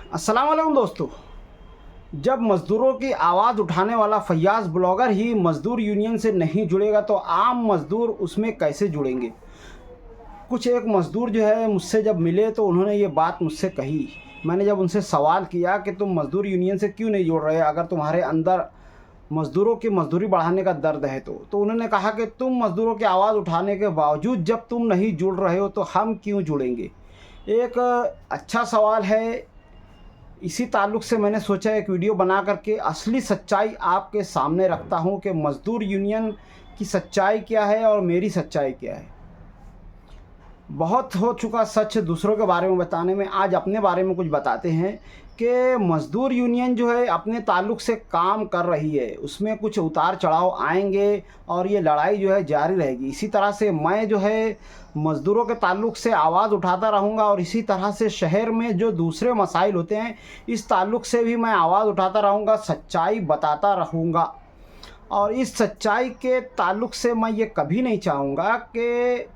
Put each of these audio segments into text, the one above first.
अस्सलाम वालेकुम दोस्तों। जब मज़दूरों की आवाज़ उठाने वाला फैयाज़ ब्लॉगर ही मज़दूर यूनियन से नहीं जुड़ेगा तो आम मज़दूर उसमें कैसे जुड़ेंगे। कुछ एक मज़दूर जो है मुझसे जब मिले तो उन्होंने ये बात मुझसे कही। मैंने जब उनसे सवाल किया कि तुम मज़दूर यूनियन से क्यों नहीं जुड़ रहे अगर तुम्हारे अंदर मज़दूरों की मज़दूरी बढ़ाने का दर्द है तो उन्होंने कहा कि तुम मज़दूरों की आवाज़ उठाने के बावजूद जब तुम नहीं जुड़ रहे हो तो हम क्यों जुड़ेंगे। एक अच्छा सवाल है। इसी ताल्लुक़ से मैंने सोचा एक वीडियो बना करके असली सच्चाई आपके सामने रखता हूं कि मज़दूर यूनियन की सच्चाई क्या है और मेरी सच्चाई क्या है। बहुत हो चुका सच दूसरों के बारे में बताने में, आज अपने बारे में कुछ बताते हैं कि मज़दूर यूनियन जो है अपने ताल्लुक़ से काम कर रही है। उसमें कुछ उतार चढ़ाव आएंगे और ये लड़ाई जो है जारी रहेगी। इसी तरह से मैं जो है मज़दूरों के ताल्लुक़ से आवाज़ उठाता रहूँगा और इसी तरह से शहर में जो दूसरे मसाइल होते हैं इस ताल्लुक़ से भी मैं आवाज़ उठाता रहूँगा, सच्चाई बताता रहूँगा। और इस सच्चाई के ताल्लुक़ से मैं ये कभी नहीं चाहूँगा कि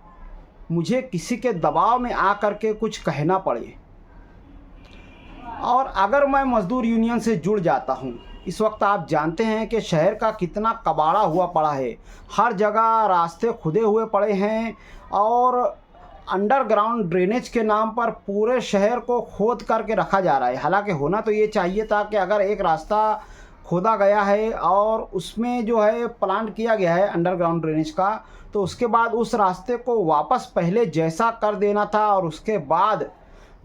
मुझे किसी के दबाव में आ कर के कुछ कहना पड़े। और अगर मैं मज़दूर यूनियन से जुड़ जाता हूँ, इस वक्त आप जानते हैं कि शहर का कितना कबाड़ा हुआ पड़ा है। हर जगह रास्ते खुदे हुए पड़े हैं और अंडरग्राउंड ड्रेनेज के नाम पर पूरे शहर को खोद करके रखा जा रहा है। हालांकि होना तो ये चाहिए था कि अगर एक रास्ता खोदा गया है और उसमें जो है प्लान किया गया है अंडरग्राउंड ड्रेनेज का, तो उसके बाद उस रास्ते को वापस पहले जैसा कर देना था और उसके बाद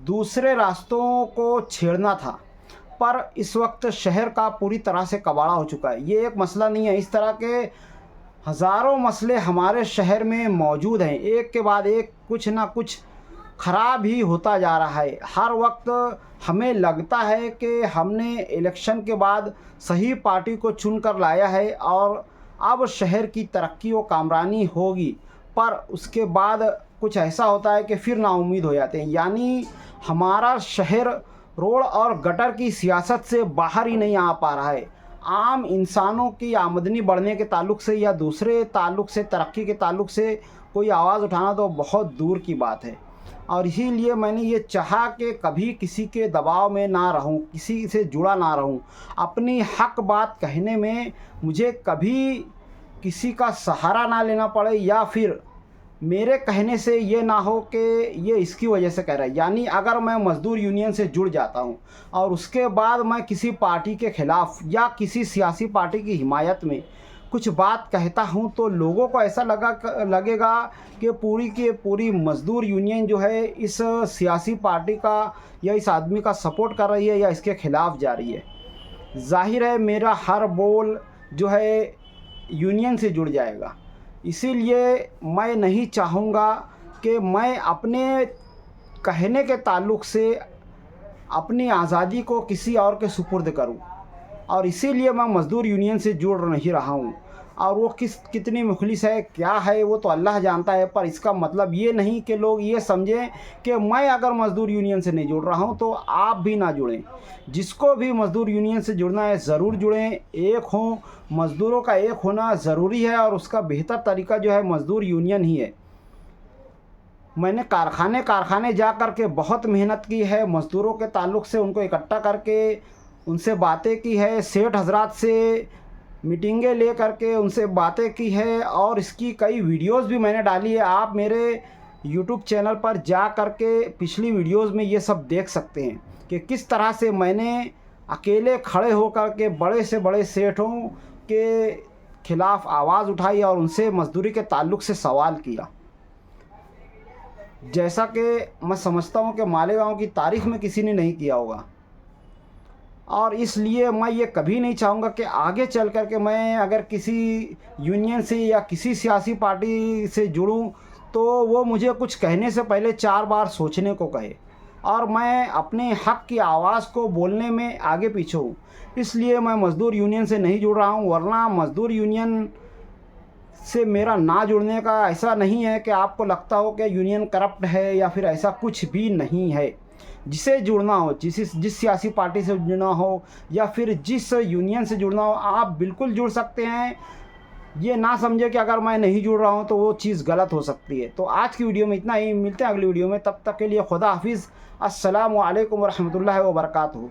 दूसरे रास्तों को छेड़ना था। पर इस वक्त शहर का पूरी तरह से कबाड़ा हो चुका है। ये एक मसला नहीं है, इस तरह के हज़ारों मसले हमारे शहर में मौजूद हैं। एक के बाद एक कुछ ना कुछ ख़राब ही होता जा रहा है। हर वक्त हमें लगता है कि हमने इलेक्शन के बाद सही पार्टी को चुनकर लाया है और अब शहर की तरक्की व कामरानी होगी, पर उसके बाद कुछ ऐसा होता है कि फिर नाउम्मीद हो जाते हैं। यानी हमारा शहर रोड और गटर की सियासत से बाहर ही नहीं आ पा रहा है। आम इंसानों की आमदनी बढ़ने के ताल्लुक़ से या दूसरे ताल्लुक़ से, तरक्की के ताल्लुक़ से कोई आवाज़ उठाना तो बहुत दूर की बात है। और इसीलिए मैंने ये चाहा कि कभी किसी के दबाव में ना रहूं, किसी से जुड़ा ना रहूं। अपनी हक बात कहने में मुझे कभी किसी का सहारा ना लेना पड़े या फिर मेरे कहने से ये ना हो कि ये इसकी वजह से कह रहा है। यानी अगर मैं मज़दूर यूनियन से जुड़ जाता हूँ और उसके बाद मैं किसी पार्टी के ख़िलाफ़ या किसी सियासी पार्टी की हिमायत में कुछ बात कहता हूँ तो लोगों को ऐसा लगेगा कि पूरी की पूरी मज़दूर यूनियन जो है इस सियासी पार्टी का या इस आदमी का सपोर्ट कर रही है या इसके ख़िलाफ़ जा रही है। ज़ाहिर है मेरा हर बोल जो है यूनियन से जुड़ जाएगा। इसीलिए मैं नहीं चाहूँगा कि मैं अपने कहने के ताल्लुक़ से अपनी आज़ादी को किसी और के सुपुर्द करूँ। और इसीलिए मैं मज़दूर यूनियन से जुड़ नहीं रहा हूँ। और वो कितनी मुखलिस है क्या है वो तो अल्लाह जानता है, पर इसका मतलब ये नहीं कि लोग ये समझें कि मैं अगर मज़दूर यूनियन से नहीं जुड़ रहा हूँ तो आप भी ना जुड़ें। जिसको भी मज़दूर यूनियन से जुड़ना है ज़रूर जुड़ें, एक हों। मज़दूरों का एक होना ज़रूरी है और उसका बेहतर तरीका जो है मज़दूर यूनियन ही है। मैंने कारखाने जा कर के बहुत मेहनत की है, मज़दूरों के ताल्लुक़ से उनको इकट्ठा करके उनसे बातें की है, सेठ हजरात से मीटिंगें ले करके उनसे बातें की है और इसकी कई वीडियोस भी मैंने डाली है। आप मेरे यूट्यूब चैनल पर जा करके पिछली वीडियोस में ये सब देख सकते हैं कि किस तरह से मैंने अकेले खड़े होकर के बड़े से बड़े सेठों के ख़िलाफ़ आवाज़ उठाई और उनसे मज़दूरी के ताल्लुक़ से सवाल किया। जैसा कि मैं समझता हूँ कि मालेगांव की तारीख़ में किसी ने नहीं किया होगा। और इसलिए मैं ये कभी नहीं चाहूँगा कि आगे चल कर के मैं अगर किसी यूनियन से या किसी सियासी पार्टी से जुड़ूँ तो वो मुझे कुछ कहने से पहले 4 बार सोचने को कहे और मैं अपने हक़ की आवाज़ को बोलने में आगे पीछे हूँ। इसलिए मैं मज़दूर यूनियन से नहीं जुड़ रहा हूँ। वरना मज़दूर यूनियन से मेरा ना जुड़ने का ऐसा नहीं है कि आपको लगता हो कि यूनियन करप्ट है या फिर ऐसा कुछ भी नहीं है। जिसे जुड़ना हो, जिस सियासी पार्टी से जुड़ना हो या फिर जिस यूनियन से जुड़ना हो, आप बिल्कुल जुड़ सकते हैं। ये ना समझे कि अगर मैं नहीं जुड़ रहा हूँ तो वो चीज़ गलत हो सकती है। तो आज की वीडियो में इतना ही, मिलते हैं अगली वीडियो में, तब तक के लिए खुदा हाफिज़। अस्सलामु अलैकुम वरहमतुल्लाहि वबरकातुहू।